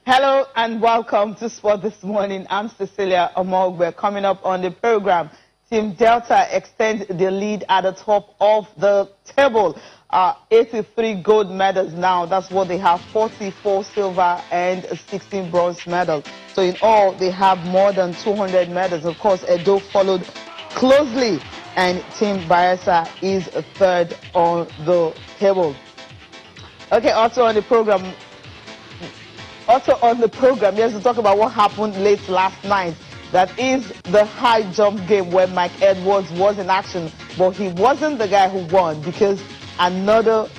Hello and welcome to Sport This Morning. I'm Cecilia Omogbe. Coming up on the program, Team Delta extends the lead at the top of the table. 83 gold medals now. That's what they have, 44 silver and 16 bronze medals. So in all, they have more than 200 medals. Of course, Edo followed closely, and Team Bayelsa is third on the table. Okay, also on the program, yes, to talk about what happened late last night. That is the high jump game where Mike Edwards was in action, but he wasn't the guy who won because another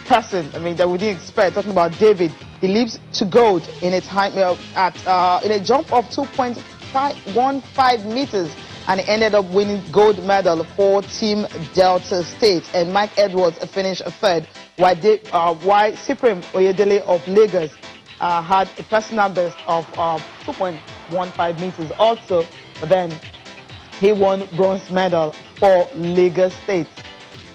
person, that we didn't expect, talking about David, he leaps to gold in a time in a jump of 2.15 meters, and he ended up winning gold medal for Team Delta State. And Mike Edwards finished third, while Cyprian Oyedele of Lagos had a personal best of 2.15 meters also, but then he won bronze medal for Lagos State.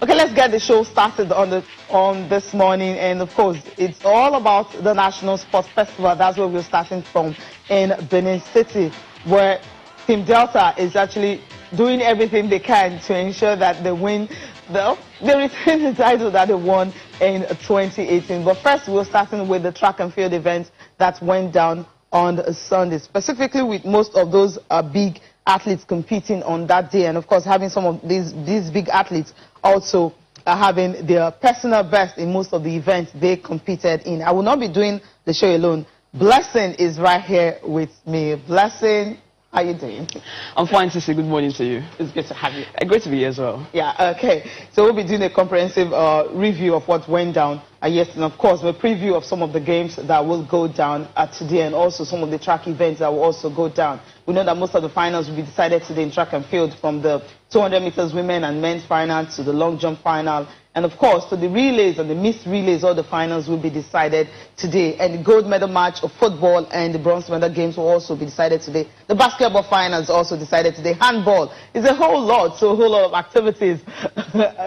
Okay, let's get the show started on this morning, and of course, it's all about the National Sports Festival. That's where we're starting from in Benin City, where Team Delta is actually doing everything they can to ensure that they win they retain the title that they won in 2018. But first, we're starting with the track and field event that went down on Sunday, specifically with most of those big athletes competing on that day, and of course having some of these big athletes also having their personal best in most of the events they competed in. I will not be doing the show alone. Blessing is right here with me. Blessing, how are you doing? I'm fine, Sissy. Good morning to you. It's good to have you. Great to be here as well. Yeah, okay. So we'll be doing a comprehensive review of what went down yesterday, and of course a preview of some of the games that will go down today, and also some of the track events that will also go down. We know that most of the finals will be decided today in track and field, from the 200 meters women and men's final to the long jump final, and of course to the relays and the mixed relays. All the finals will be decided today, and the gold medal match of football and the bronze medal games will also be decided today. The basketball finals also decided today. Handball is a whole lot, so a whole lot of activities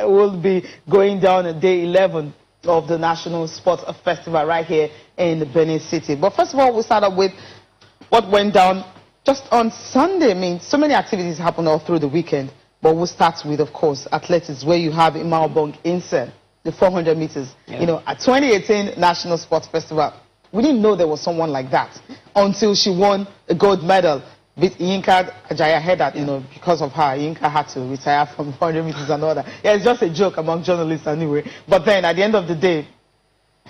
will be going down on day 11 of the National Sports Festival right here in Benin City. But first of all, we'll start up with what went down just on Sunday. So many activities happened all through the weekend, but we'll start with, of course, athletics, where you have Imaobong Insen, the 400 meters. Yeah. At 2018 National Sports Festival, we didn't know there was someone like that until she won a gold medal with Yinka Ajaya-Hedat. Because of her, Yinka had to retire from 400 meters and all that. Yeah, it's just a joke among journalists anyway. But then at the end of the day,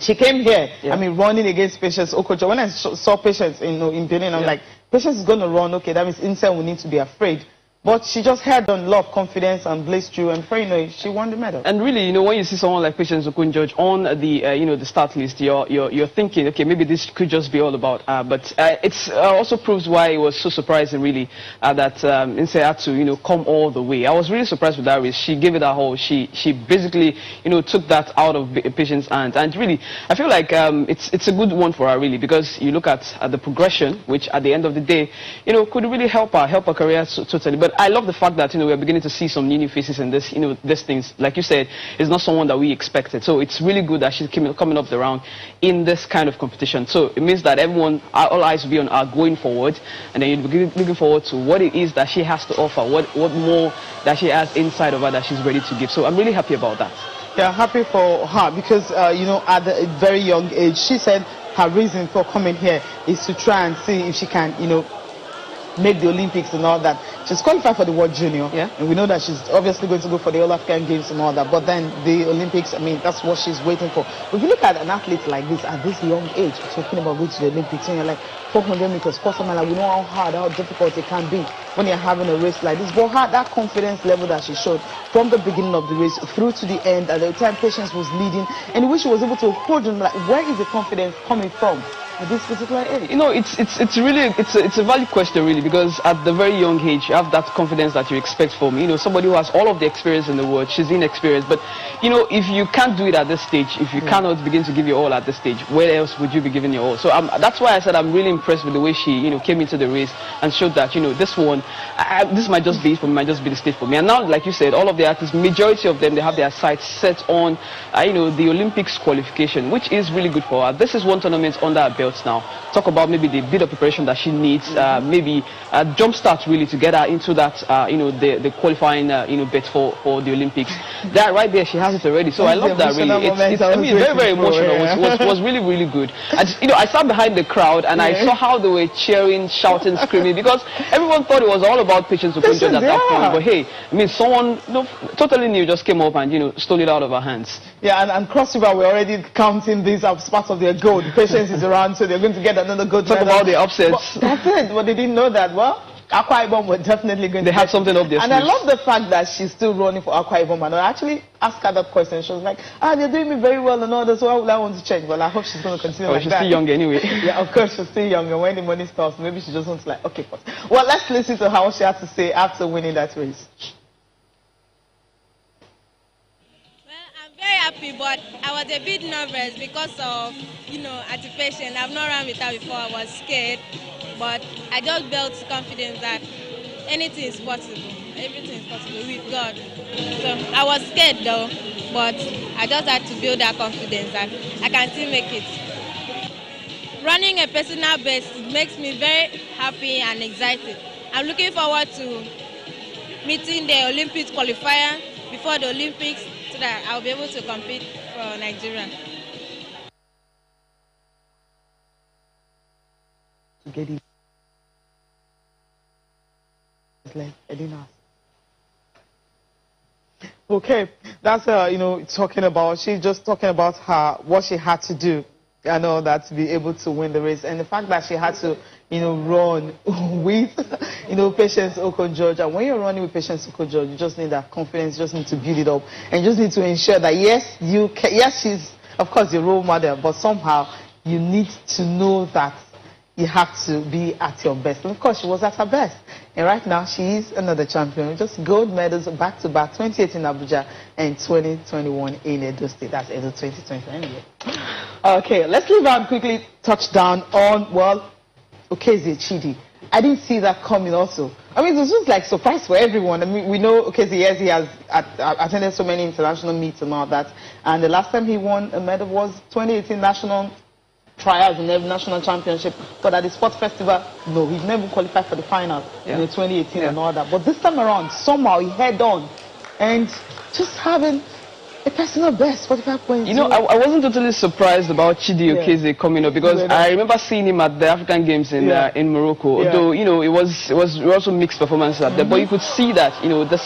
she came here, running against Patience Okocha. When I saw Patience in Benin, I'm like, Patience is going to run, okay, that means Insen will need to be afraid. But she just had a lot of confidence and blazed through, and she won the medal. And really, when you see someone like Patience Okocha on the the start list, you're thinking, okay, maybe this could just be all about her. But it's also proves why it was so surprising, really, that Inse had to come all the way. I was really surprised with that race. She gave it her whole. She basically took that out of Patience's hand, and really, I feel like it's a good one for her, really, because you look at the progression, which at the end of the day, could really help her career totally. But I love the fact that we're beginning to see some new faces in this. These things, like you said, is not someone that we expected. So it's really good that she's coming up the round in this kind of competition. So it means that all eyes will be on her going forward, and then you'll be looking forward to what it is that she has to offer, what more that she has inside of her that she's ready to give. So I'm really happy about that. Yeah, happy for her because at a very young age, she said her reason for coming here is to try and see if she can, make the Olympics and all that. She's qualified for the World Junior, and we know that she's obviously going to go for the All-African Games and all that, but then the Olympics, that's what she's waiting for. If you look at an athlete like this at this young age, talking about going to the Olympics, and you're like 400 meters, we know how hard, how difficult it can be when you're having a race like this, but that confidence level that she showed from the beginning of the race through to the end, at the time Patience was leading, and the way she was able to hold on, like, where is the confidence coming from at this particular age? It's a valid question, really, because at the very young age, you have that confidence that you expect from somebody who has all of the experience in the world. She's inexperienced, but if you can't do it at this stage, if you cannot begin to give your all at this stage, where else would you be giving your all? So that's why I said I'm really impressed with the way she came into the race and showed that this one, this might just be it for me, might just be the stage for me. And now, like you said, all of the athletes, majority of them, they have their sights set on the Olympics qualification, which is really good for her. This is one tournament under her belt. belts now. Talk about maybe the bit of preparation that she needs, maybe a jump start really to get her into that, the qualifying, bit for the Olympics. That right there, she has it already. So I love that really. It's very, very emotional. It was really, really good. I sat behind the crowd and I saw how they were cheering, shouting, screaming, because everyone thought it was all about Patience Okonjo at that point. But hey, I mean, someone totally new just came up and stole it out of our hands. Yeah, and Cross River, we're already counting these as part of their gold. Patience is around, so they're going to get another gold medal. Talk about the upsets. But that's it. But they didn't know that. Well, Akwa Ibom were definitely going to have something up their sleeves. And I love the fact that she's still running for Akwa Ibom. And I actually asked her that question. She was like, they're doing me very well and all that, so why would I want to change? Well, I hope she's going to continue like she's that. Still young anyway. Yeah, of course, she's still young. And when the money starts, maybe she just wants to okay, first. Well, let's listen to how she had to say after winning that race. Very happy, but I was a bit nervous because of, anticipation. I've not run with her before. I was scared, but I just built confidence that anything is possible. Everything is possible with God. So I was scared though, but I just had to build that confidence that I can still make it. Running a personal best makes me very happy and excited. I'm looking forward to meeting the Olympics qualifier before the Olympics, so that I'll be able to compete for Nigeria. Okay, that's talking about. She's just talking about what she had to do. I know that to be able to win the race, and the fact that she had to, run with, Patience Okonjo. And when you're running with Patience Okonjo, you just need that confidence. You just need to build it up, and you just need to ensure that yes, you can. Yes, she's of course your role model, but somehow you need to know that you have to be at your best. And of course, she was at her best. And right now, she is another champion. Just gold medals back-to-back, 2018 in Abuja and 2021 in Edo State. That's Edo 2020 anyway. Okay, let's leave out quickly touch down on, Okezie Chidi. I didn't see that coming also. I mean, it was just like surprise for everyone. I mean, we know Okezie, yes, he has attended so many international meets and all that. And the last time he won a medal was 2018 national trials in every national championship, but at the sports festival, no, he's never qualified for the final in the 2018 and all that. But this time around, somehow he head on and just having a personal best, 45 points. I wasn't totally surprised about Chidi Okezie coming up, because I remember seeing him at the African Games in Morocco. Although it was also mixed performance at there, but you could see that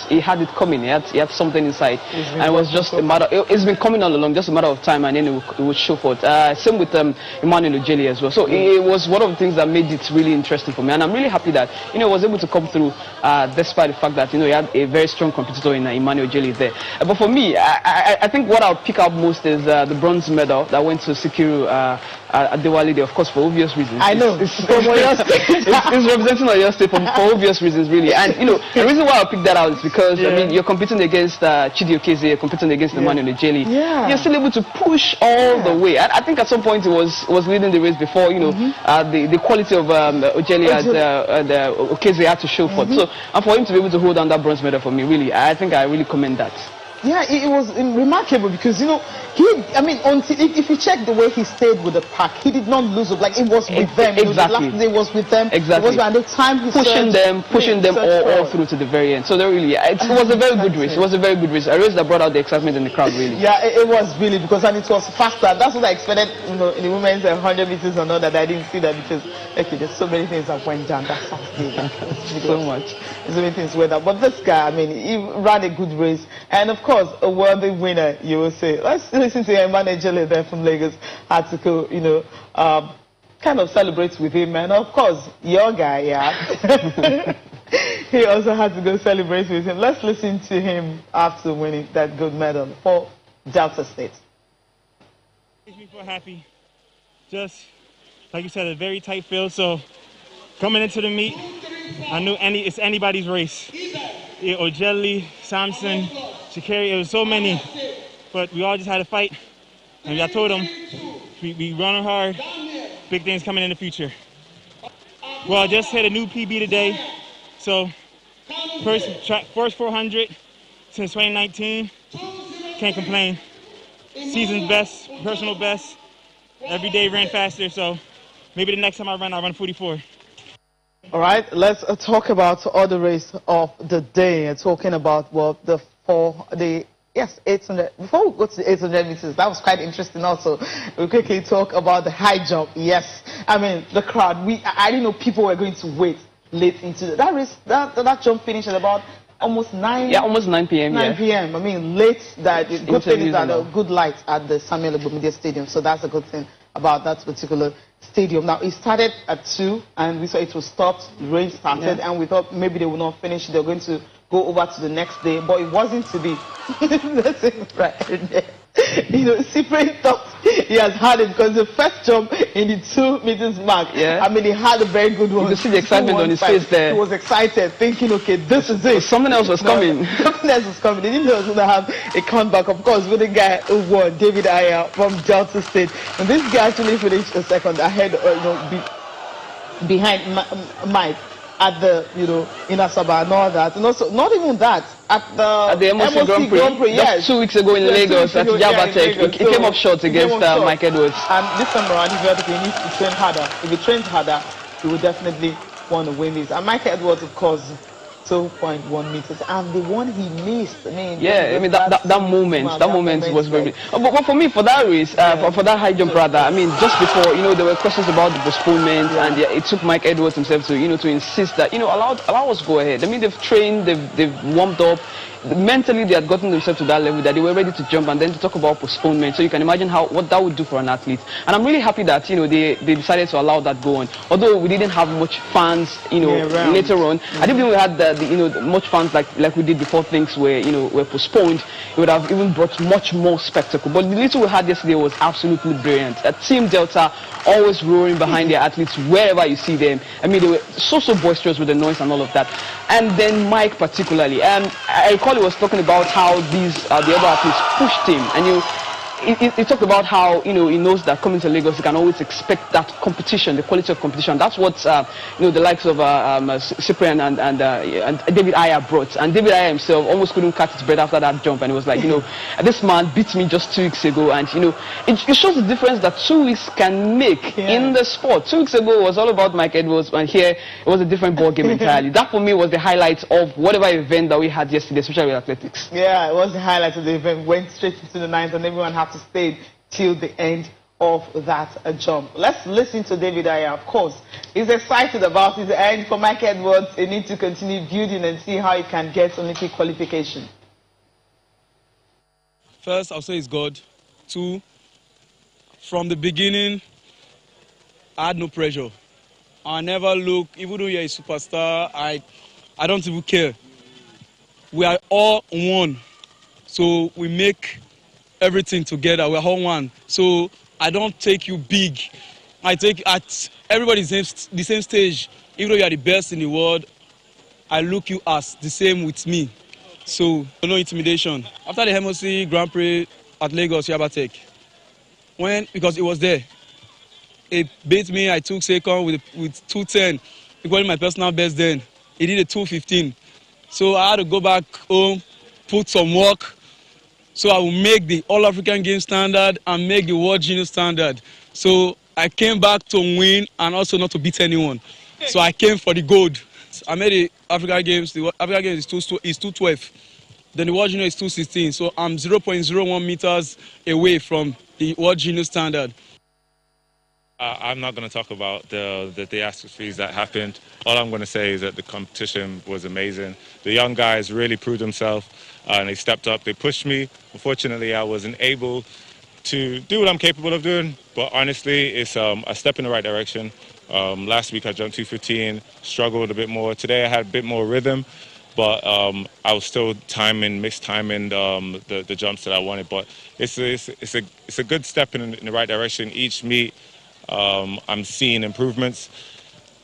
he had it coming. He had something inside, and it was just a matter. It's been coming all along, just a matter of time, and then it would show forth. Same with Emmanuel Ojeli as well. So it was one of the things that made it really interesting for me, and I'm really happy that he was able to come through despite the fact that he had a very strong competitor in Emmanuel Ojeli there. But for me, I think what I'll pick up most is the bronze medal that went to Sikiru Adewale, of course, for obvious reasons. I know. It's representing Oyo State for obvious reasons, really. And the reason why I picked that out is because I mean, you're competing against Chidi Okezie, you're competing against Emmanuel Ojeli. Yeah. You're still able to push all the way. I think at some point it was leading the race before. The quality of Ojeli and Okezie had to show forth. So, and for him to be able to hold on that bronze medal for me, really, I think I really commend that. Yeah, it was remarkable because, if you check the way he stayed with the pack, he did not lose up. Like, it was with them. Exactly. The last day was with them. Exactly. It was at the time he pushing them all through to the very end. So it was a very good race. It was a very good race. A race that brought out the excitement in the crowd, really. Yeah, it was really, because it was faster. That's what I expected, in the women's 100 meters and all that. I didn't see that because, there's so many things that went down. That's so much. So many things went down. But this guy, he ran a good race. And of course, a worthy winner, you will say. Let's listen to Emmanuel Ojeli there from Lagos article, kind of celebrates with him. And of course, your guy, he also had to go celebrate with him. Let's listen to him after winning that gold medal for Delta State. Makes me feel happy. Just, like you said, a very tight field. So coming into the meet, I knew it's anybody's race. Ojeli, Samson, Sha'Carri, it was so many, but we all just had to fight. And I told them, we running hard, big things coming in the future. Well, I just hit a new PB today, so first 400 since 2019, can't complain. Season's best, personal best, every day ran faster, so maybe the next time I run 44. All right, let's talk about other race of the day. Talking about, well, the 800. Before we go to the 800 meters, that was quite interesting also. We'll quickly talk about the high jump. Yes, I mean, the crowd. I didn't know people were going to wait late into that race. That jump finished at about almost 9. Yeah, almost 9 p.m. 9 p.m. I mean, late. That good thing is that a good light at the Samuel Egbomedia Stadium. So that's a good thing about that particular stadium. Now, it started at 2, and we saw it was stopped. The rain started, and we thought maybe they would not finish. They were going to go over to the next day, but it wasn't to be. That's it right there. You know, Cyprian thought he has had it because the first jump in the 2 meters mark, I mean, he had a very good one. You could see the excitement on his face there. He was excited, thinking, okay, this is it. Something else was coming. Something else was coming. They didn't know it was going to have a comeback, of course, with the guy who won, David Aya from Delta State. And this guy actually finished a second ahead, behind Mike at the, in Asaba and all that. And also, not even that, at the MOC Grand Prix, yes. 2 weeks ago in Lagos at Jabatek, he came up short against Mike Edwards. And this time around, he needs to train harder. If he trains harder, he will definitely want to win this. And Mike Edwards, of course, 2.1 meters, and the one he missed. I mean, that moment was very. But for me, for that race, for that high jump rather, I mean, just before, there were questions about the postponement, and it took Mike Edwards himself to, to insist that, allow us to go ahead. I mean, they've trained, they've warmed up. Mentally, they had gotten themselves to that level that they were ready to jump, and then to talk about postponement. So you can imagine what that would do for an athlete. And I'm really happy that they decided to allow that go on. Although we didn't have much fans, later on. I didn't think we had much fans like we did before things were postponed. It would have even brought much more spectacle. But the little we had yesterday was absolutely brilliant. Team Delta always roaring behind their athletes wherever you see them. I mean, they were so boisterous with the noise and all of that. And then Mike particularly. I recall he was talking about how the other athletes pushed him, and he talked about how he knows that coming to Lagos he can always expect that competition, the quality of competition. That's what the likes of Cyprian and David Aya brought. And David Aya himself almost couldn't catch his breath after that jump, and he was like, this man beat me just 2 weeks ago, and it shows the difference that 2 weeks can make in the sport. 2 weeks ago it was all about Mike Edwards, and here it was a different ball game entirely. That for me was the highlight of whatever event that we had yesterday, especially with athletics. Yeah, it was the highlight of the event. Went straight into the ninth, and everyone had to stay till the end of that jump. Let's listen to David Aya. Of course, he's excited about it, and for Mike Edwards, they need to continue building and see how he can get Olympic qualification. First, I'll say it's God. 2, from the beginning, I had no pressure. I never look, even though you're a superstar, I don't even care. We are all one, so we make everything together. We're all one. So I don't take you big. I take at everybody's the same stage. Even though you are the best in the world, I look you as the same with me. So no intimidation. After the MOC Grand Prix at Lagos, Jabatek, because it was there, it beat me. I took second with 2:10. It was my personal best then. He did a 2:15. So I had to go back home, put some work. So I will make the All-African Games standard and make the World Junior standard. So I came back to win and also not to beat anyone. So I came for the gold. I made the African Games. The African Games is 2:12. Then the World Junior is 2:16. So I'm 0.01 meters away from the World Junior standard. I'm not going to talk about the catastrophes that happened. All I'm going to say is that the competition was amazing. The young guys really proved themselves, and they stepped up. They pushed me. Unfortunately, I wasn't able to do what I'm capable of doing, but honestly, it's a step in the right direction. Last week I jumped 2:15, struggled a bit more. Today I had a bit more rhythm, but I was still mistiming the jumps that I wanted. But it's a good step in the right direction. Each meet, I'm seeing improvements.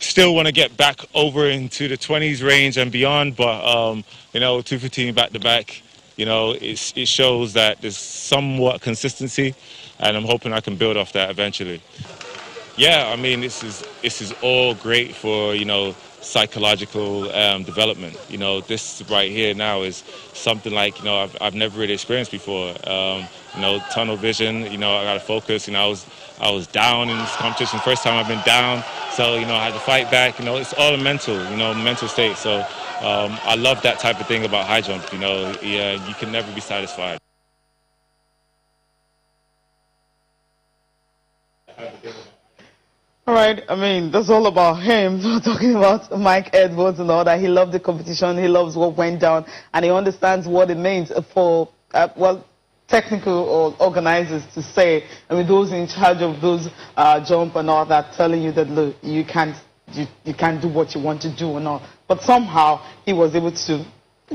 Still want to get back over into the 20s range and beyond, but 2:15 back to back, it shows that there's somewhat consistency, and I'm hoping I can build off that eventually. Yeah, I mean, this is all great for psychological development. You know, this right here now is something like, you know, I've never really experienced before. You know, tunnel vision, you know, I got to focus. You know, I was down in this competition, first time I've been down. So, you know, I had to fight back. You know, it's all a mental, you know, mental state. So I love that type of thing about high jump. You know, yeah, you can never be satisfied. All right, I mean, that's all about him. We're talking about Mike Edwards and all that. He loved the competition, he loves what went down, and he understands what it means for, well, technical or organizers to say, I mean, those in charge of those jump and all that, telling you that, look, you can't do what you want to do and all. But somehow, he was able to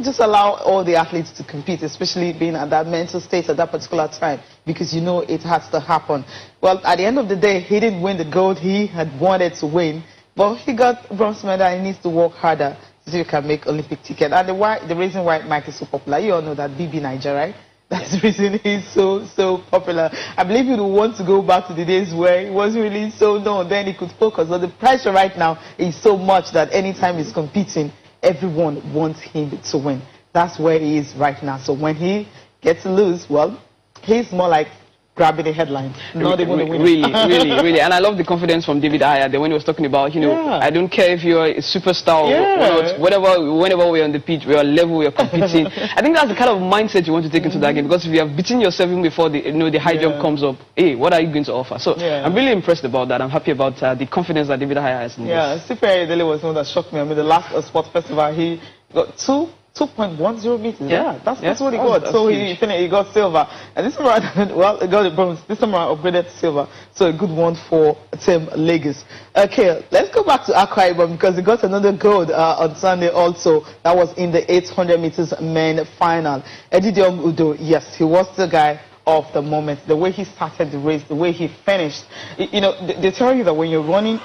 just allow all the athletes to compete, especially being at that mental state at that particular time, because you know it has to happen. Well, at the end of the day, he didn't win the gold he had wanted to win, but he got bronze medal and he needs to work harder so you can make Olympic ticket. And the reason why Mike is so popular, you all know that BB Niger, right? That's the reason he's so popular. I believe he would want to go back to the days where he wasn't really so known. Then he could focus. But the pressure right now is so much that anytime he's competing, everyone wants him to win. That's where he is right now. So when he gets loose, well, he's more like grabbing the headline, not even the winner. Really. And I love the confidence from David Aya when he was talking about, you know, I don't care if you're a superstar or whatever, whenever we're on the pitch, we're level, we're competing. I think that's the kind of mindset you want to take into that game, because if you have beaten yourself even before the, you know, the high jump comes up, hey, what are you going to offer? So I'm really impressed about that. I'm happy about the confidence that David Aya has in this. Super Ayodele was one that shocked me. I mean, the last sport festival, he got 2.10 meters. That's what he got. So he got silver. And this time around, well, he got the bronze. This time around, upgraded to silver. So a good one for Team Lagos. Okay, let's go back to Akwa Ibom, because he got another gold on Sunday also. That was in the 800 meters men final. Edidiom Udo, yes, he was the guy of the moment. The way he started the race, the way he finished. You know, they tell you that when you're running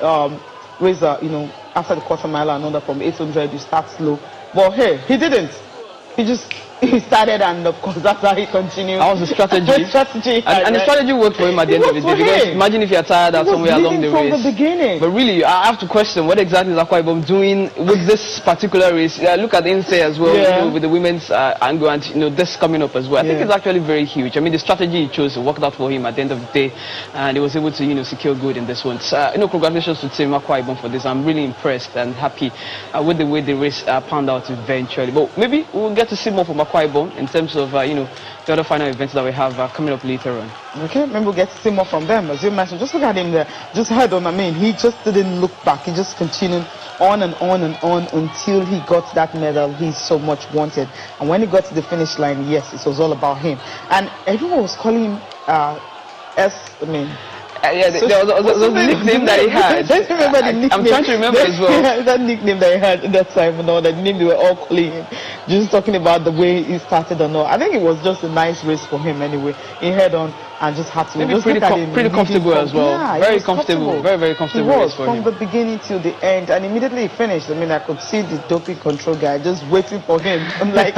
race, you know, after the quarter mile and another from 800, you start slow. But hey, he didn't. He started, and of course that's how he continued. That was the strategy. And the strategy worked for him at the end of the day. Because imagine if you're tired or somewhere along the race. From the beginning. But really, I have to question what exactly is Akwa Ibom doing with this particular race. Look at the Inse as well, you know, with the women's angle, and you know this coming up as well. I think it's actually very huge. I mean, the strategy he chose worked out for him at the end of the day, and he was able to, you know, secure good in this one. So, you know, congratulations to Team Akwa Ibom for this. I'm really impressed and happy with the way the race panned out eventually. But maybe we'll get to see more from Akwa Ibom in terms of, you know, the other final events that we have coming up later on. Okay, maybe we'll get to see more from them. As you mentioned, just look at him there. Just head on, I mean, he just didn't look back. He just continued on and on and on until he got that medal he so much wanted. And when he got to the finish line, yes, it was all about him. And everyone was calling him there was a nickname that he had. I'm trying to remember as well. Yeah, that nickname that he had at that time and all, that name they were all calling him. Just talking about the way he started and all. I think it was just a nice race for him anyway. He head on and just had to maybe pretty comfortable as well. Yeah, very comfortable. Very comfortable he was, race for from him. the beginning till the end, and immediately he finished. I mean, I could see the doping control guy just waiting for him. I'm like,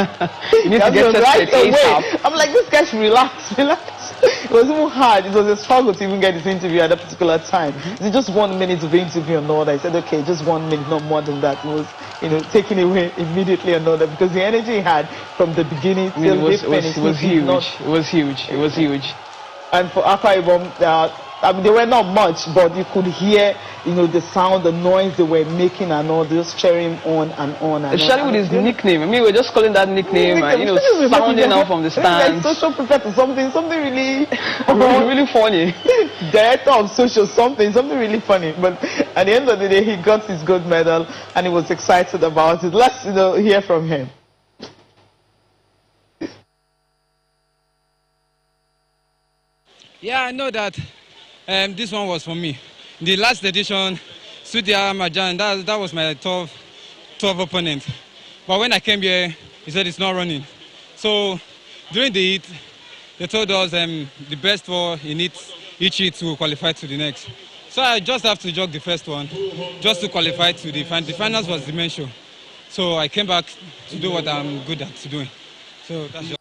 you need to get tested ASAP. I'm like, this guy should relax. It was even hard. It was a struggle to even get his interview at that particular time. It's just 1 minute of interview and all that. I said, okay, just 1 minute, not more than that. It was, you know, taken away immediately and all that, because the energy he had from the beginning till the finish. It was huge. It was huge. And for Akwa Ibom, I mean, they were not much, but you could hear, you know, the sound, the noise they were making and all, just cheering on and on. Especially with his nickname. I mean, we're just calling that nickname, you know, sounding out from the stands. Like social prefect or something really, really funny. Director of social something really funny. But at the end of the day, he got his gold medal and he was excited about it. Let's, you know, hear from him. Yeah, I know that this one was for me. In the last edition, Sudia Majan, that was my tough opponent. But when I came here, he said it's not running. So during the heat, they told us the best four in each heat to qualify to the next. So I just have to jog the first one, just to qualify to the final. The finals was the main show. So I came back to do what I'm good at doing. So that's just...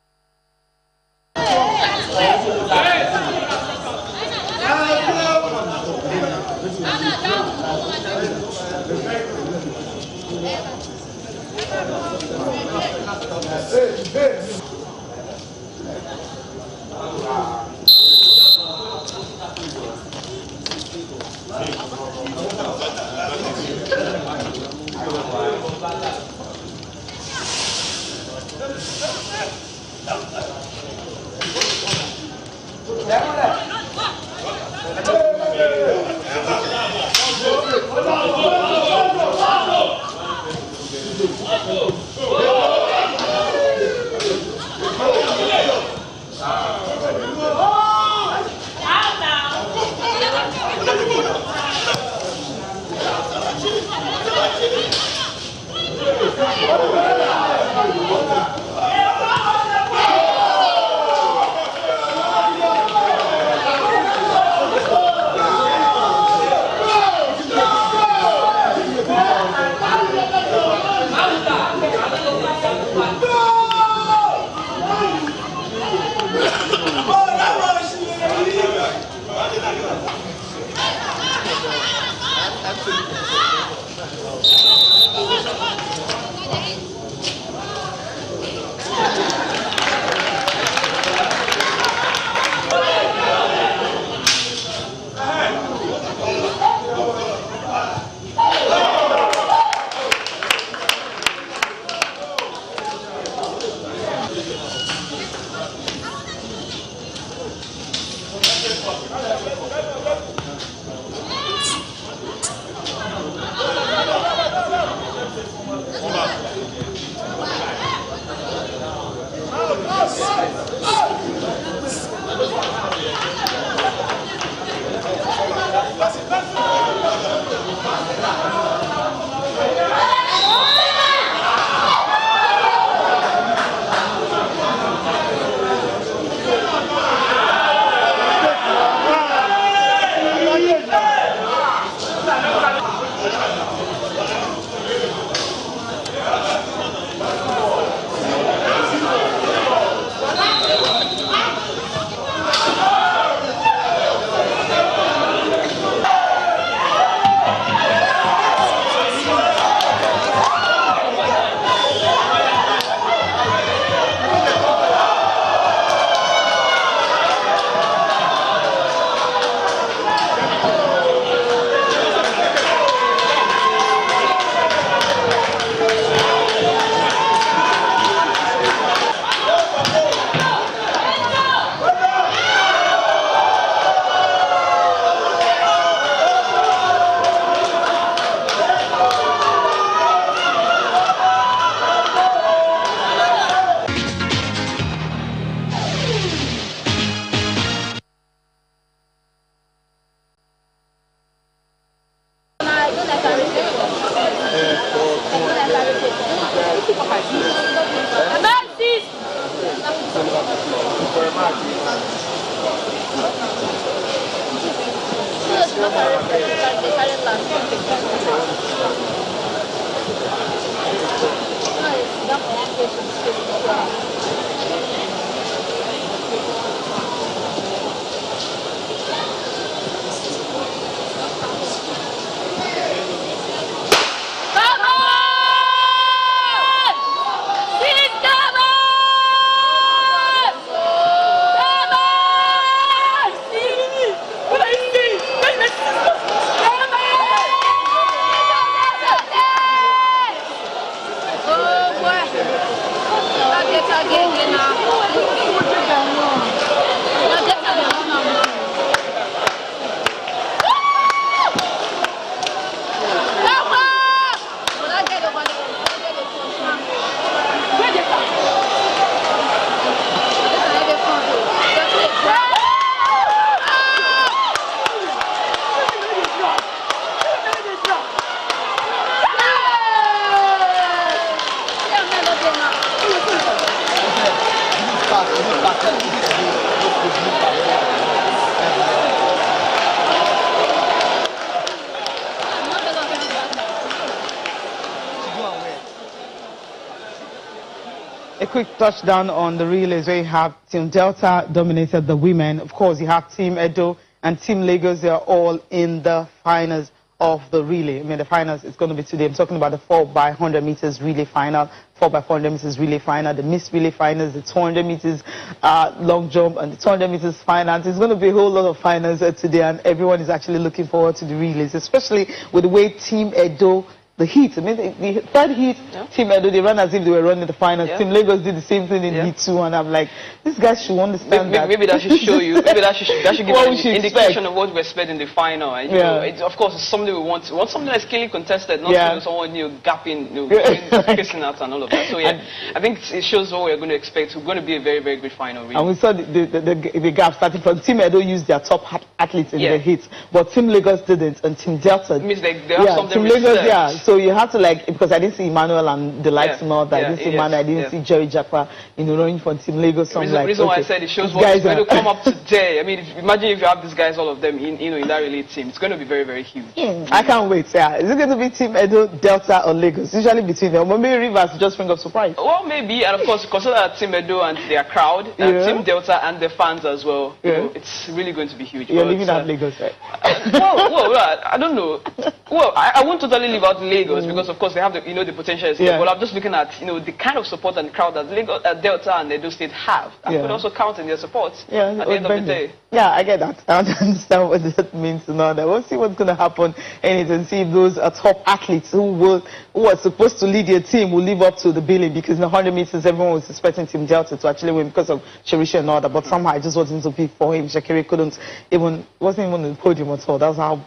A quick touchdown on the relays where you have Team Delta dominated the women. Of course, you have Team Edo and Team Lagos. They are all in the finals of the relay. I mean, the finals is going to be today. I'm talking about the 4x100 meters relay final, 4x400 meters relay final, the mixed relay finals, the 200 meters long jump, and the 200 meters finals. It's going to be a whole lot of finals today, and everyone is actually looking forward to the relays, especially with the way Team Edo the heat. I mean, the third heat, Team Edo, they ran as if they were running the finals. Team Lagos did the same thing in heat 2, and I'm like, these guys should understand that. Maybe that should show you. Maybe that should give an indication of what we expect in the final. And, you know, of course, it's something we want. We want something that's clearly contested, not someone gapping, kissing out and all of that. So yeah, I think it shows what we're going to expect. We're going to be a very, very good final. Really. And we saw the gap starting from Team Edo used their top athletes in the heat, but Team Lagos didn't, and Team Delta. It means they have something Team Lagos, so you have to because I didn't see Emmanuel and the likes and all that. I didn't see Emmanuel, I didn't see Jerry Japa, running for Team Lagos. The reason why I said it shows what's going to come up today. I mean, imagine if you have these guys, all of them, in that relay team. It's going to be very, very huge. I can't wait. Yeah, is it going to be Team Edo, Delta, or Lagos? Usually between them. But maybe Rivers just bring up surprise. Well, maybe, and of course, consider that Team Edo and their crowd, Team Delta and the fans as well. It's really going to be huge. You're leaving out Lagos, right? well, I don't know. Well, I won't totally leave out Lagos because, of course, they have the the potential is there. But I'm just looking at the kind of support and crowd that Lagos, Delta and Edo State have. That could also count in their support at the end of the day. Yeah, I get that. I don't understand what that means and all that. We'll see what's going to happen in it and see if those top athletes who are supposed to lead their team will live up to the billing, because in the 100 meters everyone was expecting Team Delta to actually win because of Cherisha and all that. But somehow I just wasn't to pick for him. Shakiri wasn't even on the podium at all. That's how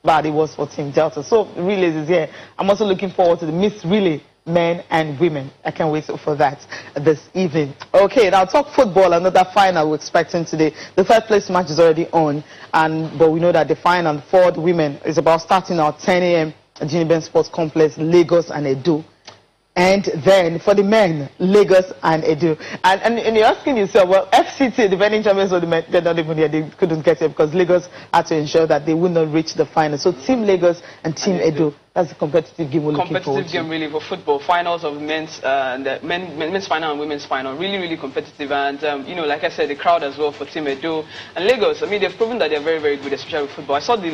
bad it was for Team Delta. So relays is here. I'm also looking forward to the Miss Relay, men and women. I can't wait for that this evening. Okay, now talk football. Another final we're expecting today. The third place match is already on, but we know that the final for the women is about starting at 10 a.m. at Juniben Sports Complex, Lagos and Edo. And then for the men, Lagos and Edo. And you're asking yourself, well, FCT, the defending champions of the men, they're not even here. They couldn't get here because Lagos had to ensure that they would not reach the final. So Team Lagos and Team Edo, that's a competitive game we're looking forward to. Competitive game really for football. Finals of men's final and women's final. Really, really competitive. And, like I said, the crowd as well for Team Edo. And Lagos, I mean, they've proven that they're very, very good, especially with football. I saw the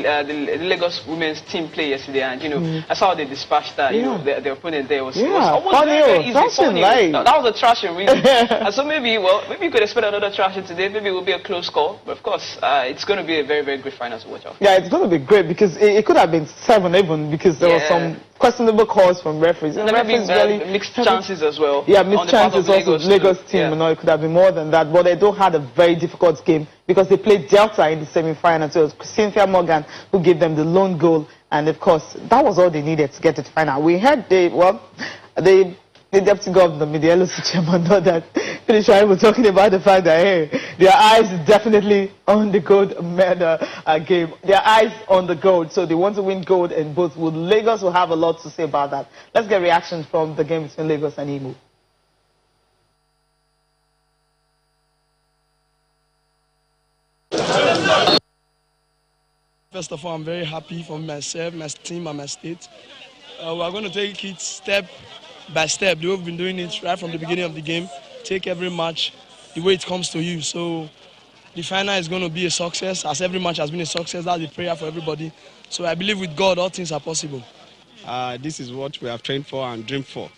Lagos women's team play yesterday, and, I saw how they dispatched that, their opponent there was almost very easy. That was a thrashing, really. And so maybe you could expect another thrashing today. Maybe it will be a close call. But, of course, it's going to be a very, very good final to watch out. Yeah, it's going to be great because it could have been 7 even, because there was some questionable calls from referees. And there may be mixed chances as well. Yeah, mixed chances also. Lagos team, it could have been more than that. But Edo had a very difficult game because they played Delta in the semi-final. So it was Cynthia Morgan who gave them the lone goal. And, of course, that was all they needed to get to the final. We heard the deputy governor, the LOC chairman, know that Finisher was talking about the fact that, hey, their eyes is definitely on the gold medal game. Their eyes on the gold, so they want to win gold, and both Lagos will have a lot to say about that. Let's get reactions from the game between Lagos and Imo. First of all, I'm very happy for myself, my team, and my state. We are going to take it step by step. We've been doing it right from the beginning of the game. Take every match the way it comes to you. So the final is going to be a success, as every match has been a success. That's the prayer for everybody. So I believe with God, all things are possible. This is what we have trained for and dreamed for,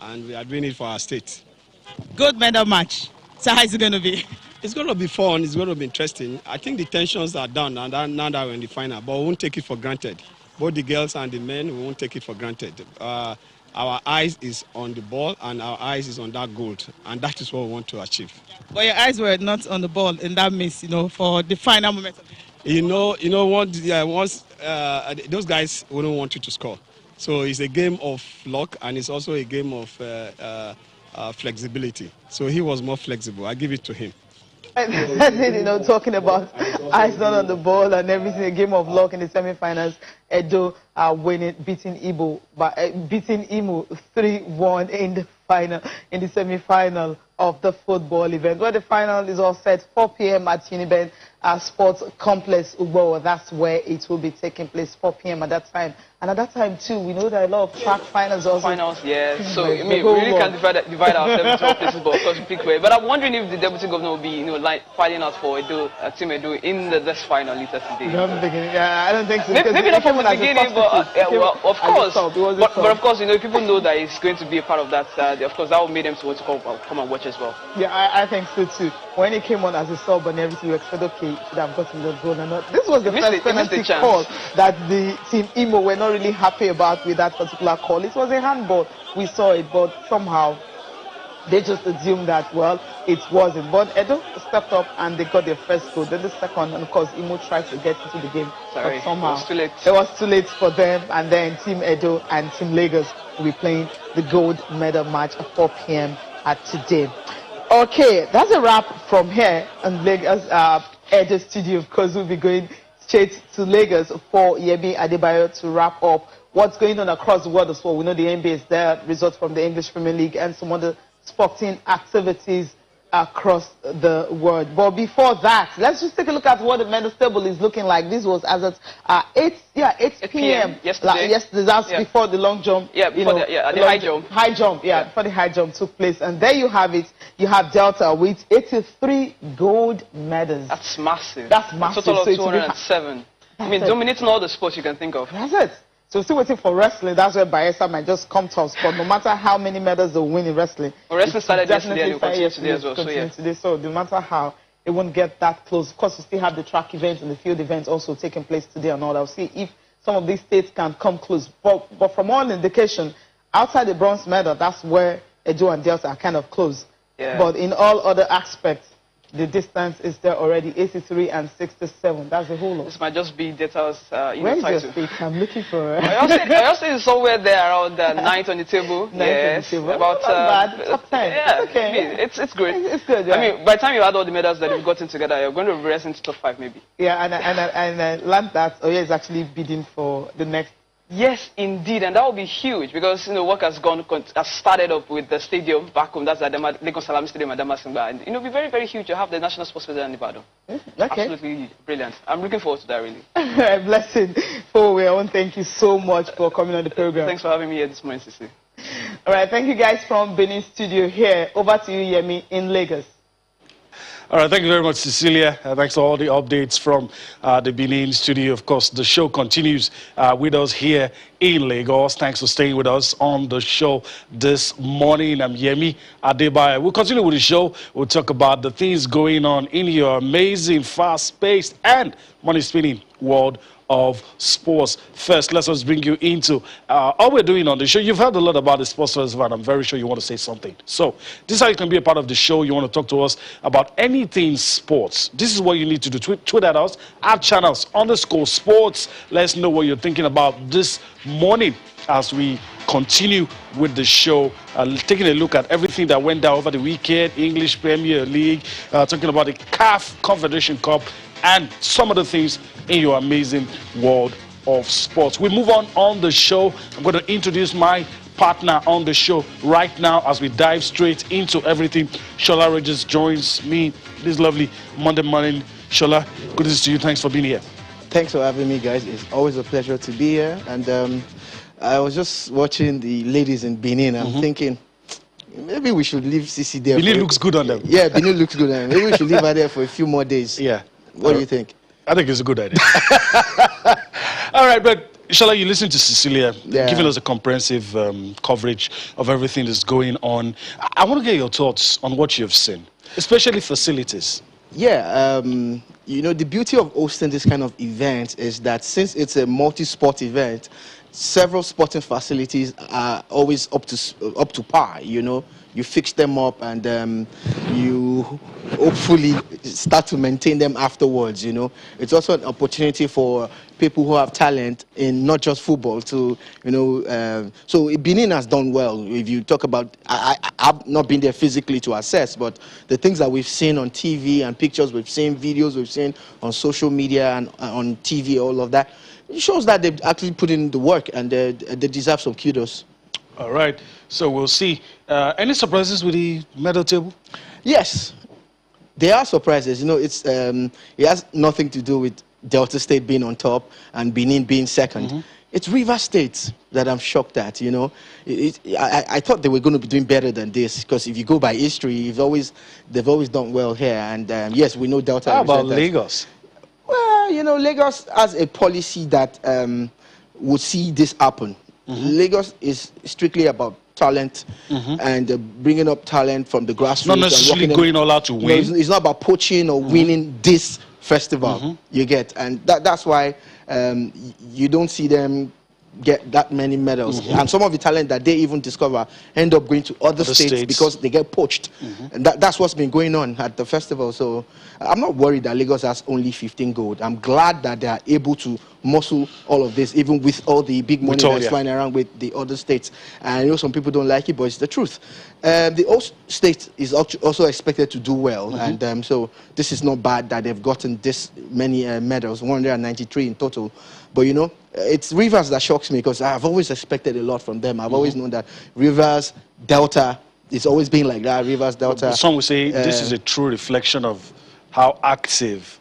and we are doing it for our state. Gold medal match. So how is it going to be? It's going to be fun. It's going to be interesting. I think the tensions are down now that we're in the final, but we won't take it for granted. Both the girls and the men, we won't take it for granted. Our eyes is on the ball, and our eyes is on that gold, and that is what we want to achieve. But your eyes were not on the ball in that miss, for the final moment. Once those guys wouldn't want you to score. So it's a game of luck, and it's also a game of flexibility. So he was more flexible. I give it to him. Talking about eyes not on the ball and everything, a game of luck in the semi-finals. Edo beating Imo 3-1 in the final, in the semi-final of the football event, where the final is all set 4 p.m. at Juniben Sports Complex, Ugbo. That's where it will be taking place, 4 p.m. at that time. And at that time, too, we know that a lot of track finals also. So, I mean, we really can divide ourselves into places, but of course, pick way. But I'm wondering if the deputy governor will be, fighting out for Team Edo in this final later today. I don't think so. Maybe not from the beginning, but of course. But of course, people know that it's going to be a part of that. Of course, that will make them to want to come and watch as well. Yeah, I think so too. When he came on as a sub and everything, you expect, okay, should have gotten the goal or not. This was the first penalty call that the Team Imo were not not really happy about with that particular call. It was a handball. We saw it, but somehow they just assumed that, well, it wasn't. But Edo stepped up and they got their first goal. Then the second, and of course, Imo tried to get into the game. Sorry, but somehow it was too late. It was too late for them. And then Team Edo and Team Lagos will be playing the gold medal match at 4 p.m. at today. Okay, that's a wrap from here in Lagos, Edo studio. Of course, we'll be going straight to Lagos for Yemi Adebayo to wrap up what's going on across the world as well. We know the NBA is there, results from the English Premier League and some other sporting activities across the world. But before that, let's just take a look at what the medal table is looking like. This was as at 8 p.m. yesterday. Yesterday, that's before the long jump. Yeah, before the high jump. High jump, before the high jump took place. And there you have it. You have Delta with 83 gold medals. That's massive. That's massive. A total of So 207. I mean, dominating all the sports you can think of. That's it. So still waiting for wrestling. That's where Bayelsa might just come to us. But no matter how many medals they win in wrestling. Well, wrestling started yesterday and it will continue today as well. So no matter how, it won't get that close. Of course, we still have the track events and the field events also taking place today and all. I'll see if some of these states can come close. But from all indication, outside the bronze medal, that's where Edo and Delta are kind of close. Yeah. But in all other aspects, the distance is there already, 83 and 67. That's the whole lot. This might just be Delta's Where is title. your state? I'm looking for it. I also is somewhere there around 9th on the table. Yes. About, not bad. Top 10. Yeah, It's okay. It's great. It's good, yeah. I mean, by the time you add all the medals that you've gotten together, you're going to progress into top 5 maybe. Yeah, and I learned that Oyo is actually bidding for the next. Yes, indeed, and that will be huge because work has started up with the stadium back home. That's the Lagos Salami Stadium, Adamasingba, and it'll be very, very huge. You have the National Sports Festival in Ibadan. Okay. Absolutely brilliant. I'm looking forward to that, really. Blessing. Thank you so much for coming on the program. Thanks for having me here this morning, Sisi. All right, thank you guys from Benin Studio here. Over to you, Yemi, in Lagos. All right, thank you very much, Cecilia. Thanks for all the updates from the Benin studio. Of course, the show continues with us here in Lagos. Thanks for staying with us on the show this morning. I'm Yemi Adebayo. We'll continue with the show. We'll talk about the things going on in your amazing, fast-paced and money-spinning world of sports. First, let us bring you into all we're doing on the show. You've heard a lot about the Sports Festival, and I'm very sure you want to say something. So, this is how you can be a part of the show. You want to talk to us about anything sports. This is what you need to do. Tweet at us, @channels_sports. Let's know what you're thinking about this morning as we continue with the show, taking a look at everything that went down over the weekend, English Premier League, talking about the CAF Confederation Cup, and some of the things in your amazing world of sports. We move on the show. I'm going to introduce my partner on the show right now as we dive straight into everything. Shola Regis joins me this lovely Monday morning. Shola, good to see you. Thanks for being here. Thanks for having me, guys. It's always a pleasure to be here. And I was just watching the ladies in Benin. I'm thinking, maybe we should leave Sisi there. Benin looks good on them. Yeah, Benin looks good on them. Maybe we should leave her there for a few more days. Yeah. What do you think? I think it's a good idea. All right, but Shola, you listen to Cecilia giving us a comprehensive coverage of everything that's going on. I want to get your thoughts on what you've seen, especially facilities. Yeah, you know, the beauty of hosting this kind of event is that since it's a multi-sport event, several sporting facilities are always up to par, you know. You fix them up and you hopefully start to maintain them afterwards, you know. It's also an opportunity for people who have talent in not just football to, you know, so Benin has done well. If you talk about, I've not been there physically to assess, but the things that we've seen on TV and pictures, we've seen videos, we've seen on social media and on TV, all of that, it shows that they've actually put in the work and they deserve some kudos. All right, so we'll see. Any surprises with the medal table? Yes, there are surprises. You know, it has nothing to do with Delta State being on top and Benin being second. It's Rivers State that I'm shocked at, you know. I thought they were going to be doing better than this because if you go by history, they've always done well here. And yes, we know Delta. How about Lagos? Well, you know, Lagos has a policy that would see this happen. Lagos is strictly about talent and bringing up talent from the grassroots. Not necessarily going all out to win. No, it's not about poaching or winning this festival, you get. And that's why you don't see them get that many medals. And some of the talent that they even discover end up going to other states because they get poached. And that's what's been going on at the festival. So I'm not worried that Lagos has only 15 gold. I'm glad that they are able to muscle all of this, even with all the big money that's flying around with the other states. And I know some people don't like it, but it's the truth. The Ost state is also expected to do well. And so this is not bad that they've gotten this many medals, 193 in total. But, you know, it's Rivers that shocks me because I've always expected a lot from them. I've always known that Rivers, Delta, it's always been like that, Rivers, Delta. Some would say this is a true reflection of how active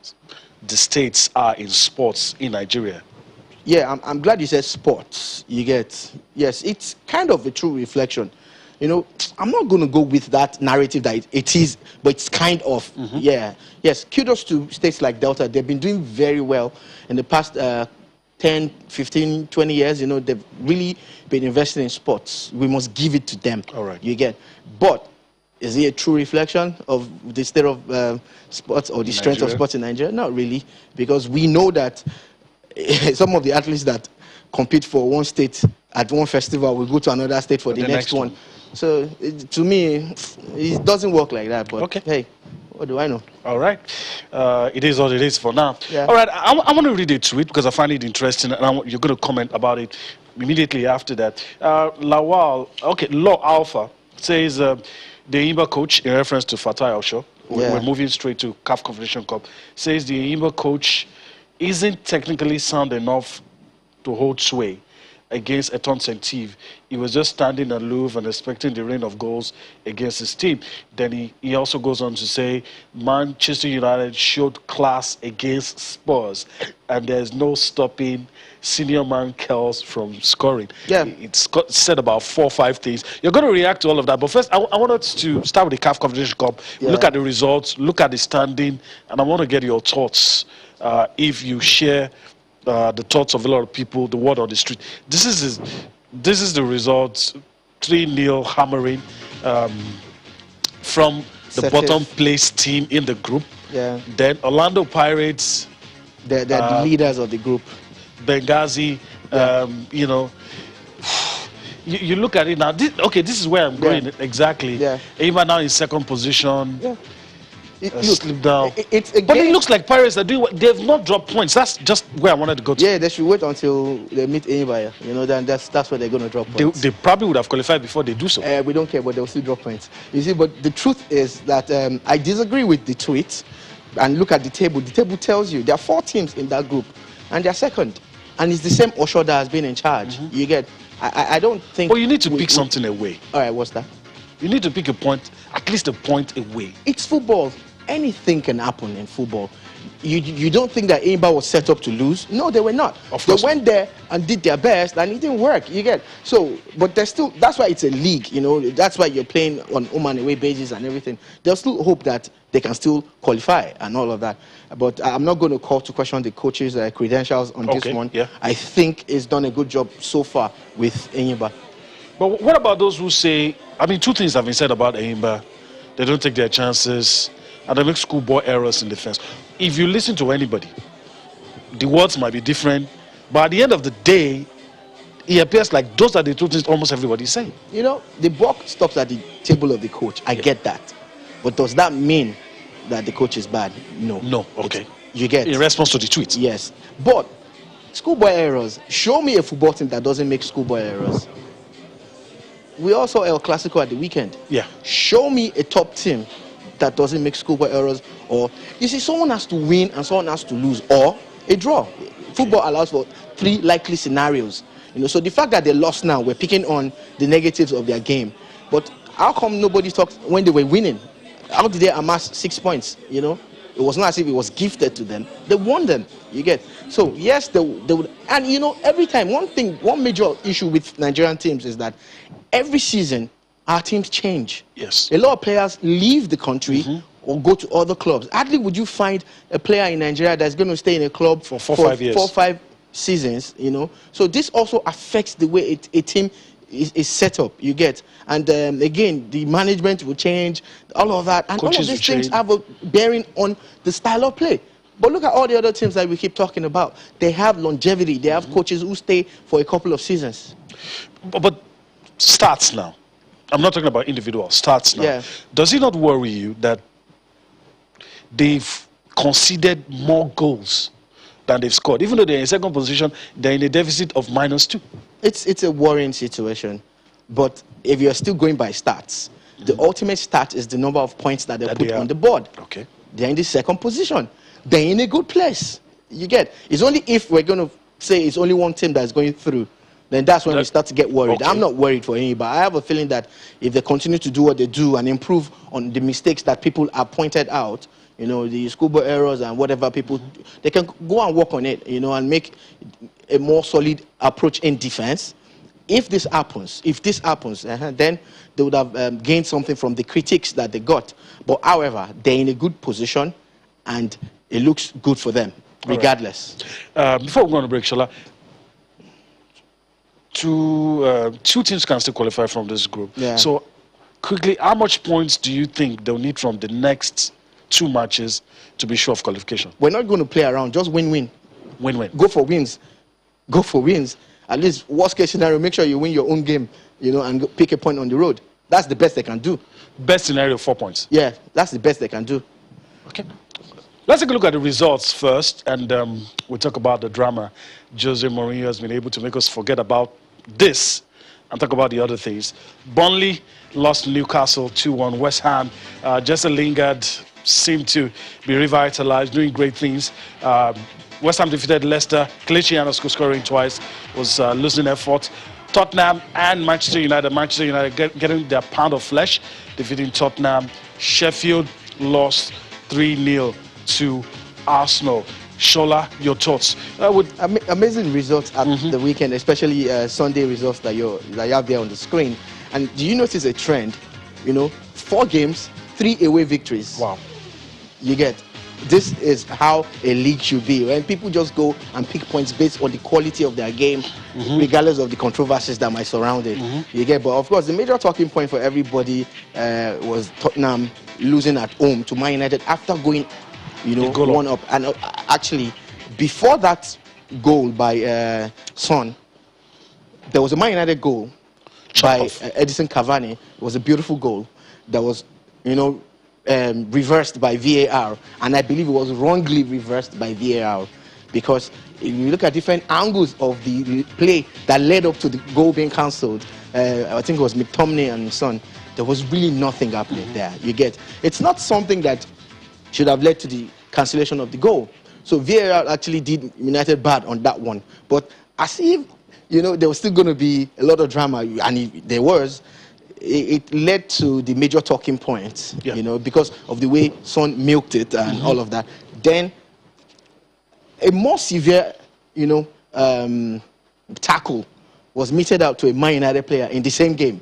the states are in sports in Nigeria. Yeah, I'm glad you said sports. You get, yes, it's kind of a true reflection. You know, I'm not going to go with that narrative that it is, but it's kind of, yeah. Yes, kudos to states like Delta. They've been doing very well in the past 10, 15, 20 years. You know, they've really been investing in sports. We must give it to them. All right. You get, but is it a true reflection of the state of sports or the strength of sports in Nigeria? Not really, because we know that some of the athletes that compete for one state at one festival will go to another state for the next one. So to me, it doesn't work like that. But hey, what do I know? All right. It is what it is for now. Yeah. All right. I want to read a tweet because I find it interesting, and you're going to comment about it immediately after that. Law Alpha says the Enyimba coach, in reference to Fatai Osho, we're moving straight to CAF Confederation Cup, says the Enyimba coach isn't technically sound enough to hold sway against Eton Saint-Yves. He was just standing aloof and expecting the rain of goals against his team. Then he also goes on to say Manchester United showed class against Spurs and there's no stopping senior man Kells from scoring. Yeah. It's said about 4 or 5 things. You're going to react to all of that. But first, I want us to start with the CAF Confederation Cup, look at the results, look at the standing, and I want to get your thoughts if you share the thoughts of a lot of people, the word on the street. This is the results: 3-0 hammering from the bottom place team in the group. Yeah. Then Orlando Pirates. They're the leaders of the group. Benghazi. You know, you look at it now. This is where I'm going exactly. Yeah. Even now in second position. Yeah. Slip down. But it looks like Pirates are doing. They've not dropped points. That's just where I wanted to go to. Yeah, they should wait until they meet anybody. You know, then that's where they're going to drop points. They probably would have qualified before they do so. We don't care, but they'll still drop points. You see, but the truth is that I disagree with the tweet. And look at the table. The table tells you there are 4 teams in that group, and they're second. And it's the same Osho that has been in charge. You get. I don't think. Well, you need to pick something away. All right, what's that? You need to pick a point, at least a point away. It's football. Anything can happen in football. You don't think that Enyimba was set up to lose? No, they were not. They went there and did their best, and it didn't work. You get so, but there's still. That's why it's a league. You know, that's why you're playing on home and away basis and everything. They'll still hope that they can still qualify and all of that. But I'm not going to call to question the coaches' credentials on this one. Yeah. I think he's done a good job so far with Enyimba. But what about those who say? I mean, 2 things have been said about Enyimba. They don't take their chances, and they make schoolboy errors in defense. If you listen to anybody, the words might be different, but at the end of the day, it appears like those are the 2 things almost everybody is saying. You know, the buck stops at the table of the coach. I get that. But does that mean that the coach is bad? No. No, okay. You get. In response to the tweet. Yes. But schoolboy errors, show me a football team that doesn't make schoolboy errors. We also El Clasico at the weekend. Yeah. Show me a top team that doesn't make schoolboy errors. Or, you see, someone has to win and someone has to lose. Or a draw. Football allows for 3 likely scenarios. You know, so the fact that they lost now, we're picking on the negatives of their game. But how come nobody talked when they were winning? How did they amass 6 points? You know, it was not as if it was gifted to them. They won them. You get. So yes, they would. And you know, every time one major issue with Nigerian teams is that every season our teams change. Yes. A lot of players leave the country or go to other clubs. Hardly would you find a player in Nigeria that's going to stay in a club for 4 or 5 years. 4 or 5 seasons. You know. So this also affects the way a team is set up, you get. And again, the management will change, all of that. And coaches all of these things have a bearing on the style of play. But look at all the other teams that we keep talking about. They have longevity. They have coaches who stay for a couple of seasons. But stats now. I'm not talking about individual stats now. Yeah. Does it not worry you that they've conceded more goals than they've scored? Even though they're in second position, they're in a deficit of -2. It's a worrying situation. But if you're still going by stats, the ultimate stat is the number of points that they put on the board. Okay. They're in the second position. They're in a good place. You get? It's only if we're going to say it's only one team that's going through, then that's when we start to get worried. Okay. I'm not worried for anybody. I have a feeling that if they continue to do what they do and improve on the mistakes that people have pointed out, you know, the schoolboy errors and whatever people, they can go and work on it, you know, and make a more solid approach in defense. If this happens, then they would have gained something from the critiques that they got. But however, they're in a good position and it looks good for them, regardless. Before we go on a break, Shola, two teams can still qualify from this group. Yeah. So, quickly, how much points do you think they'll need from the next 2 matches to be sure of qualification? We're not going to play around. Just win-win. Win-win. Go for wins. Go for wins. At least, worst case scenario, make sure you win your own game, you know, and pick a point on the road. That's the best they can do. Best scenario, 4 points. Yeah, that's the best they can do. Okay. Let's take a look at the results first, and we'll talk about the drama Jose Mourinho has been able to make us forget about this and talk about the other things. Burnley lost to Newcastle 2-1. West Ham, Jesse Lingard seemed to be revitalized, doing great things. West Ham defeated Leicester. Kelechi Iheanacho scoring twice, was losing effort. Tottenham and Manchester United. Manchester United getting their pound of flesh, defeating Tottenham. Sheffield lost 3-0 to Arsenal. Shola, your thoughts? Amazing results at the weekend, especially Sunday results that you have there on the screen. And do you notice a trend? You know, 4 games, 3 away victories. Wow. You get? This is how a league should be. When people just go and pick points based on the quality of their game, regardless of the controversies that might surround it. You get? But of course, the major talking point for everybody was Tottenham losing at home to Man United after going, you know, 1-up. And actually, before that goal by Son, there was a Man United goal by Edison Cavani. It was a beautiful goal that was, you know, reversed by VAR, and I believe it was wrongly reversed by VAR, because if you look at different angles of the play that led up to the goal being cancelled, I think it was McTominay and Son, there was really nothing happening there. You get? It's not something that should have led to the cancellation of the goal. So VAR actually did United bad on that one, but as if, you know, there was still going to be a lot of drama, and there was. It led to the major talking points, you know, because of the way Son milked it and all of that. Then a more severe, you know, tackle was meted out to a Man United player in the same game.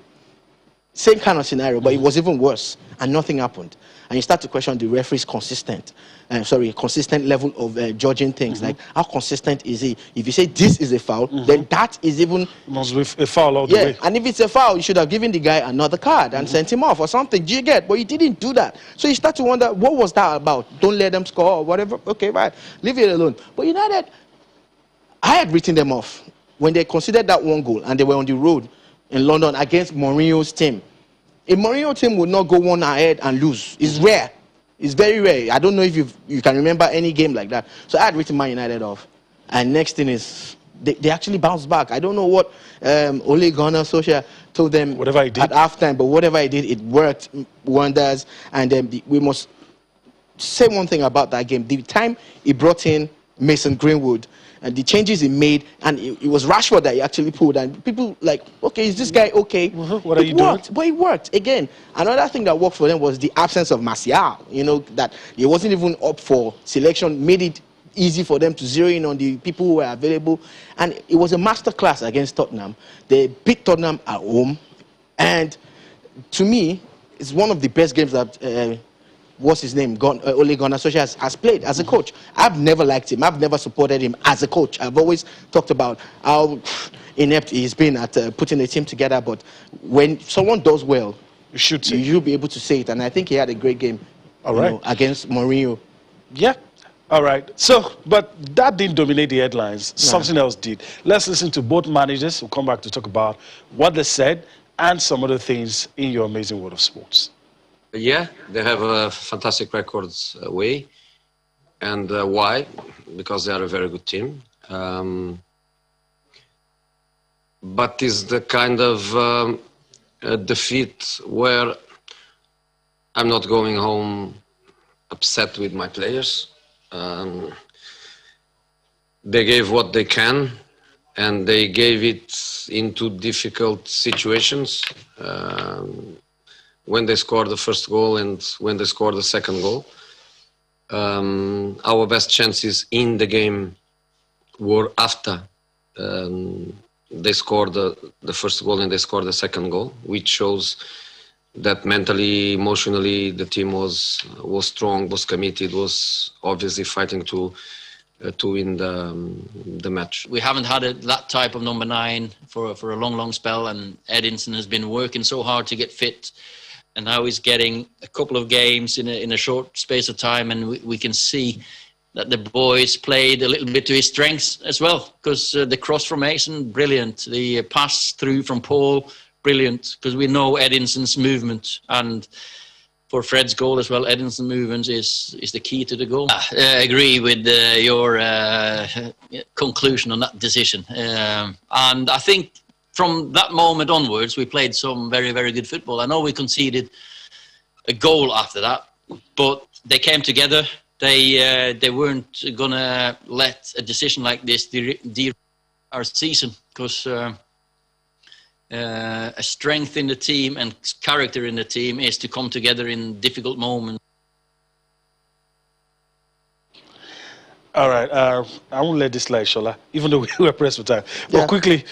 Same kind of scenario, but it was even worse, and nothing happened. And you start to question the referee's consistent level of judging things. Like, how consistent is he? If you say this is a foul, then that is even... must be a foul all the way. And if it's a foul, you should have given the guy another card and sent him off or something. Do you get? But he didn't do that. So you start to wonder, what was that about? Don't let them score or whatever. Okay, right. Leave it alone. But United, I had written them off when they considered that one goal and they were on the road in London against Mourinho's team. A Mourinho team would not go one ahead and lose. It's rare. It's very rare. I don't know if you can remember any game like that. So I had written Man United off. And next thing is, they actually bounced back. I don't know what Ole Gunnar Solskjaer told them whatever he did at halftime, but whatever he did, it worked wonders. And we must say one thing about that game. The time he brought in Mason Greenwood, and the changes he made, and it was Rashford that he actually pulled, and people like, okay, is this guy okay? What are you doing? But it worked. Again, another thing that worked for them was the absence of Martial, you know, that he wasn't even up for selection, made it easy for them to zero in on the people who were available, and it was a masterclass against Tottenham. They beat Tottenham at home, and to me, it's one of the best games that what's his name, Ole Gunnar Solskjaer has played as a coach. I've never liked him. I've never supported him as a coach. I've always talked about how inept he's been at putting a team together. But when someone does well, you'll be able to say it. And I think he had a great game against Mourinho. Yeah. All right. So, but that didn't dominate the headlines. Something else did. Let's listen to both managers. We'll come back to talk about what they said and some other things in your amazing world of sports. Yeah, they have a fantastic records away. And why? Because they are a very good team. But it's the kind of defeat where I'm not going home upset with my players. They gave what they can, and they gave it into difficult situations. When they scored the first goal and when they scored the second goal. Our best chances in the game were after they scored the first goal and they scored the second goal, which shows that mentally, emotionally, the team was strong, was committed, was obviously fighting to win the match. We haven't had that type of number 9 for a long spell, and Edinson has been working so hard to get fit, and now he's getting a couple of games in a short space of time, and we can see that the boys played a little bit to his strengths as well, because the cross from Mason, brilliant. The pass through from Paul, brilliant, because we know Edinson's movement, and for Fred's goal as well, Edinson's movement is the key to the goal. I agree with your conclusion on that decision, and I think from that moment onwards, we played some very, very good football. I know we conceded a goal after that, but they came together. They weren't going to let a decision like this derail our season, because a strength in the team and character in the team is to come together in difficult moments. All right, I won't let this slide, Shola, even though we were pressed for time. But quickly,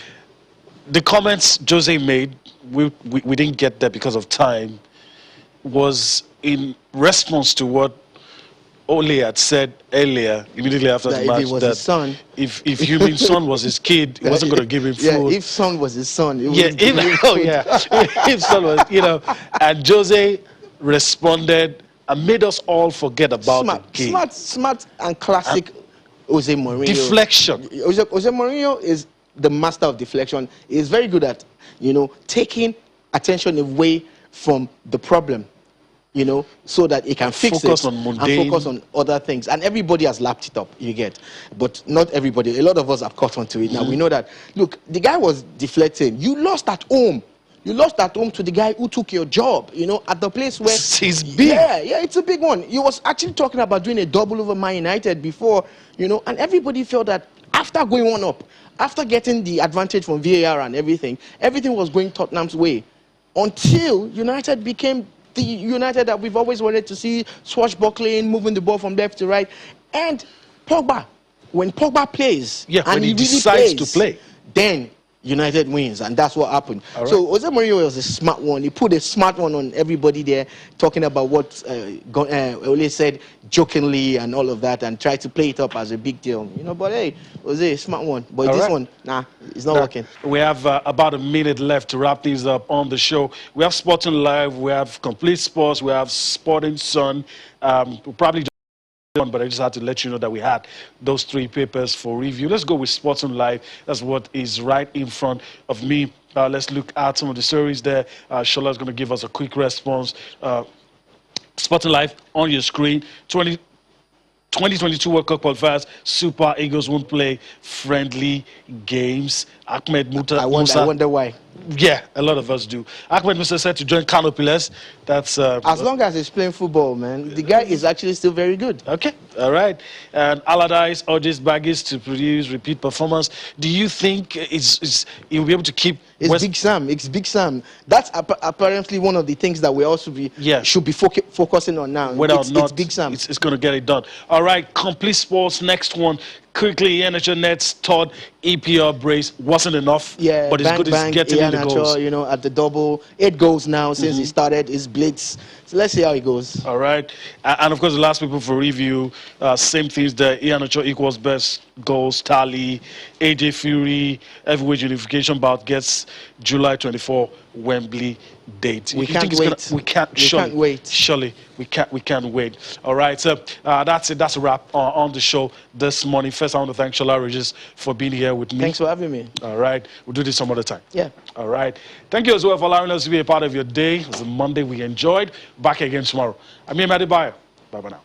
the comments Jose made, we didn't get there because of time, was in response to what Ole had said earlier, immediately after the match, if it was his son, if Heung-min Son was his kid, he wasn't going to give him food. Yeah, if Son was his son, if Son was, and Jose responded and made us all forget about the game. Smart and classic Jose Mourinho. Deflection. Jose Mourinho is the master of deflection. He's very good at, taking attention away from the problem, so that he can fix focus it on mundane. and focus on other things. And everybody has lapped it up, you get. But not everybody. A lot of us have caught on to it. Now, we know that, look, the guy was deflecting. You lost at home. You lost at home to the guy who took your job, at the place where... He's big. Yeah, it's a big one. You was actually talking about doing a double over Man United before, and everybody felt that after going 1-up, after getting the advantage from VAR and everything was going Tottenham's way. Until United became the United that we've always wanted to see, swashbuckling, moving the ball from left to right. And Pogba, when Pogba plays, and when he really decides plays, to play, then United wins, and that's what happened. Right. So Jose Mourinho was a smart one. He put a smart one on everybody there, talking about what Ole said jokingly and all of that, and tried to play it up as a big deal. But hey, Jose, a smart one. But this one, it's not working. We have about a minute left to wrap things up on the show. We have Sporting Live, we have Complete Sports, we have Sporting Sun. We'll probably but I just had to let you know that we had those 3 papers for review. Let's go with Sporting Live. That's what is right in front of me. Let's look at some of the stories there. Shola is going to give us a quick response. Sporting Live on your screen. 2022 World Cup qualifiers. Super Eagles won't play friendly games. Ahmed Musa. I wonder why. Yeah, a lot of us do. Ahmed Musa said to join Kano Pillars. That's as long as he's playing football, man. The guy is actually still very good. Okay, all right. And Allardyce urges Baggage to produce repeat performance. Do you think he'll be able to keep? It's Big Sam. It's Big Sam. That's apparently one of the things that we also should be focusing on now. Whether or not it's Big Sam. It's going to get it done. All right, Complete Sports. Next one. Quickly, NHL Nets thought EPL brace wasn't enough. Yeah, but it's good as getting in the goals. At the double. 8 goals now since he started his blitz So let's see how it goes. All right. And of course, the last people for review, same things there. Ian Ocho equals best goals tally. AJ Fury, heavyweight unification bout gets July 24, Wembley date. We can't wait. We can't wait. Surely, we can't wait. All right. So that's it. That's a wrap on the show this morning. First, I want to thank Shola Regis for being here with me. Thanks for having me. All right. We'll do this some other time. Yeah. All right. Thank you as well for allowing us to be a part of your day. It was a Monday we enjoyed. Back again tomorrow. I'm Emadi Bayo. Bye-bye now.